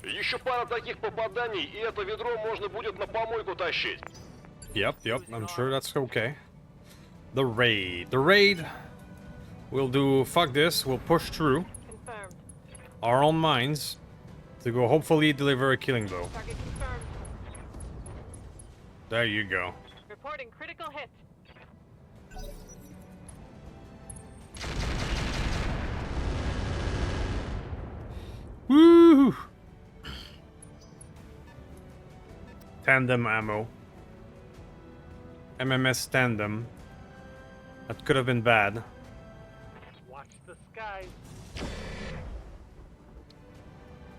Еще пара таких попаданий, и это ведро можно будет на помойку тащить. Yep, I'm sure that's okay. The raid. The raid. We'll do, fuck this, we'll push through Confirmed. our own mines to go hopefully deliver a killing blow. Target confirmed. There you go. Reporting critical hit. Woo! Tandem ammo. MMS tandem. That could have been bad. Watch the skies.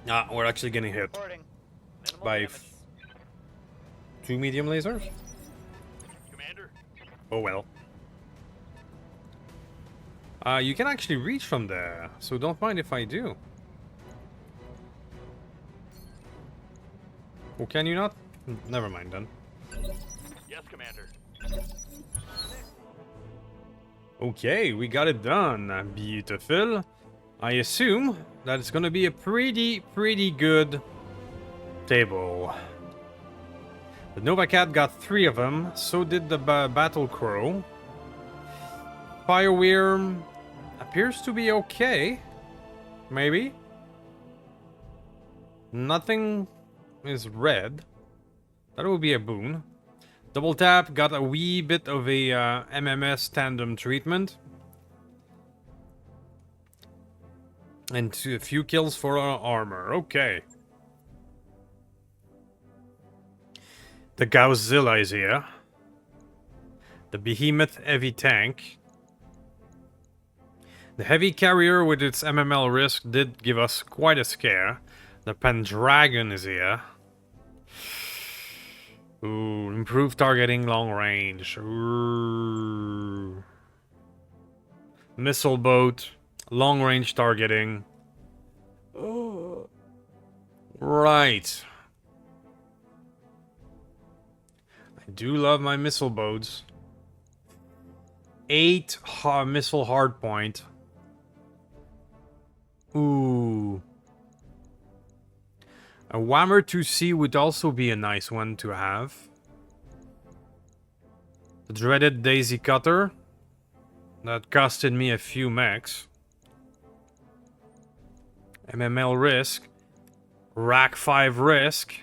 Ah, we're actually getting hit Reporting. Minimal by damage. 2 medium lasers? Commander. Oh well. You can actually reach from there, so don't mind if I do. Oh, can you not? Never mind then. Yes, Commander. Okay, we got it done. Beautiful. I assume that it's gonna be a pretty good table. The Nova Cat got 3 of them, so did the Battle Crow. Fireworm appears to be okay. Maybe. Nothing is red. That would be a boon. Double Tap got a wee bit of a MMS tandem treatment. And a few kills for our armor. Okay. The Godzilla is here. The Behemoth Heavy Tank. The Heavy Carrier with its MML risk did give us quite a scare. The Pendragon is here. Ooh, improved targeting long range. Ooh. Missile boat. Long range targeting. Right. I do love my missile boats. 8 missile hardpoint. Ooh. A Whammer 2C would also be a nice one to have. The dreaded Daisy Cutter. That costed me a few mechs. MML risk. Rack 5 risk.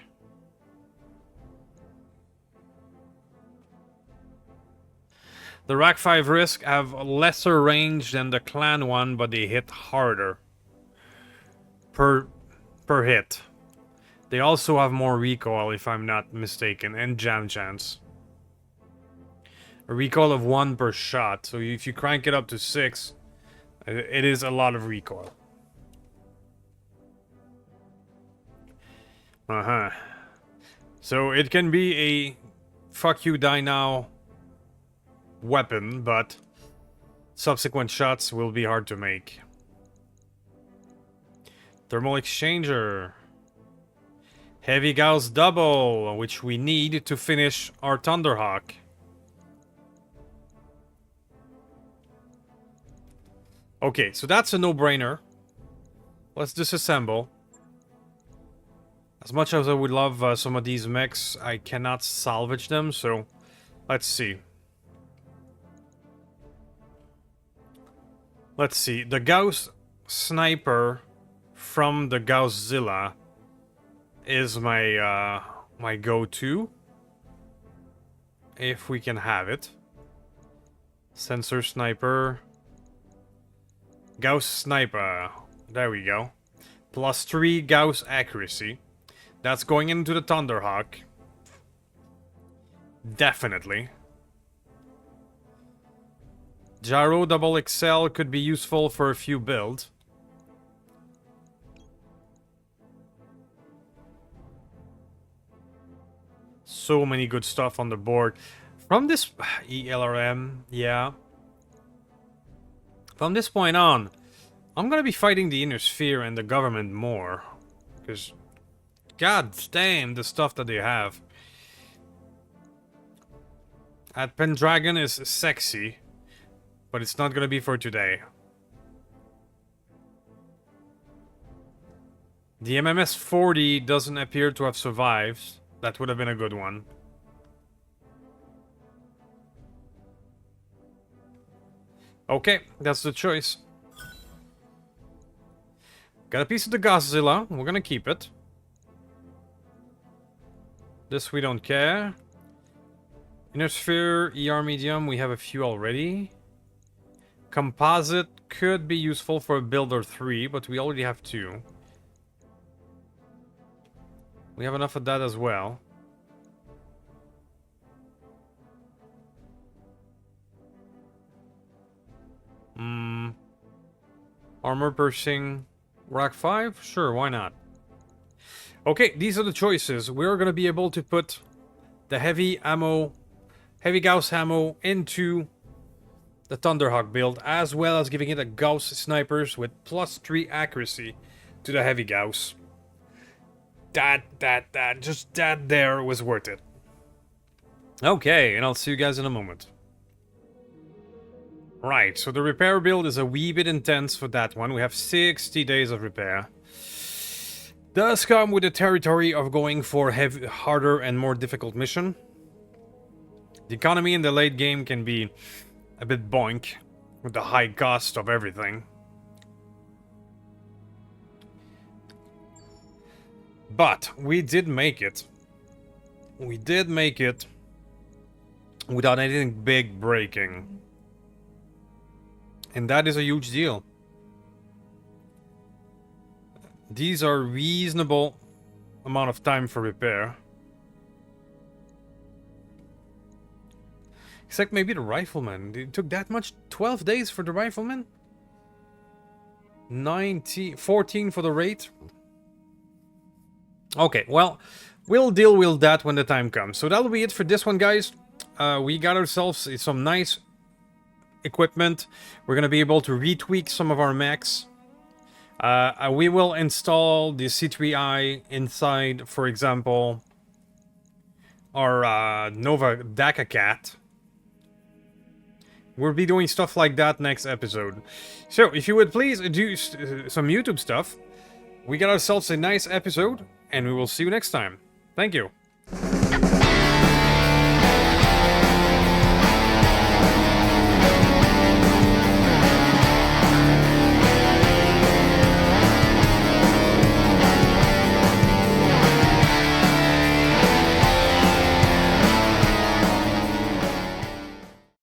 The Rack 5 risk have lesser range than the clan one, but they hit harder. Per hit. They also have more recoil, if I'm not mistaken, and jam chance. A recoil of 1 per shot, so if you crank it up to 6, it is a lot of recoil. So it can be a fuck you die now weapon, but subsequent shots will be hard to make. Thermal exchanger. Heavy Gauss double, which we need to finish our Thunderhawk. Okay, so that's a no-brainer. Let's disassemble. As much as I would love some of these mechs, I cannot salvage them, so let's see. Let's see. The Gauss Sniper from the Gausszilla is my my go-to. If we can have it. Sensor Sniper. Gauss Sniper. There we go. +3 Gauss accuracy. That's going into the Thunderhawk. Definitely. Gyro Double XL could be useful for a few builds. So many good stuff on the board. From this... ELRM, yeah. From this point on, I'm gonna be fighting the Inner Sphere and the government more. Because... God damn the stuff that they have. Pendragon is sexy. But it's not gonna be for today. The MMS 40 doesn't appear to have survived. That would have been a good one. Okay, that's the choice. Got a piece of the Godzilla. We're gonna keep it. This we don't care. Inner Sphere, ER medium, we have a few already. Composite could be useful for a build or 3, but we already have 2. We have enough of that as well. Armor piercing. Rack 5? Sure, why not? Okay, these are the choices. We're going to be able to put the heavy ammo, heavy Gauss ammo into the Thunderhawk build, as well as giving it a Gauss snipers with +3 accuracy to the heavy Gauss. Just that there was worth it. Okay, and I'll see you guys in a moment. Right, so the repair build is a wee bit intense for that one. We have 60 days of repair. Does come with the territory of going for harder and more difficult mission. The economy in the late game can be a bit boink with the high cost of everything. But we did make it. We did make it without anything big breaking. And that is a huge deal. These are reasonable amount of time for repair. Except maybe the rifleman. It took that much? 12 days for the rifleman? 14 for the Wraith? Okay, well, we'll deal with that when the time comes. So that'll be it for this one, guys. We got ourselves some nice equipment. We're going to be able to retweak some of our mechs. We will install the C3I inside, for example, our Nova Daka Cat. We'll be doing stuff like that next episode. So, if you would please do some YouTube stuff, we got ourselves a nice episode, and we will see you next time. Thank you.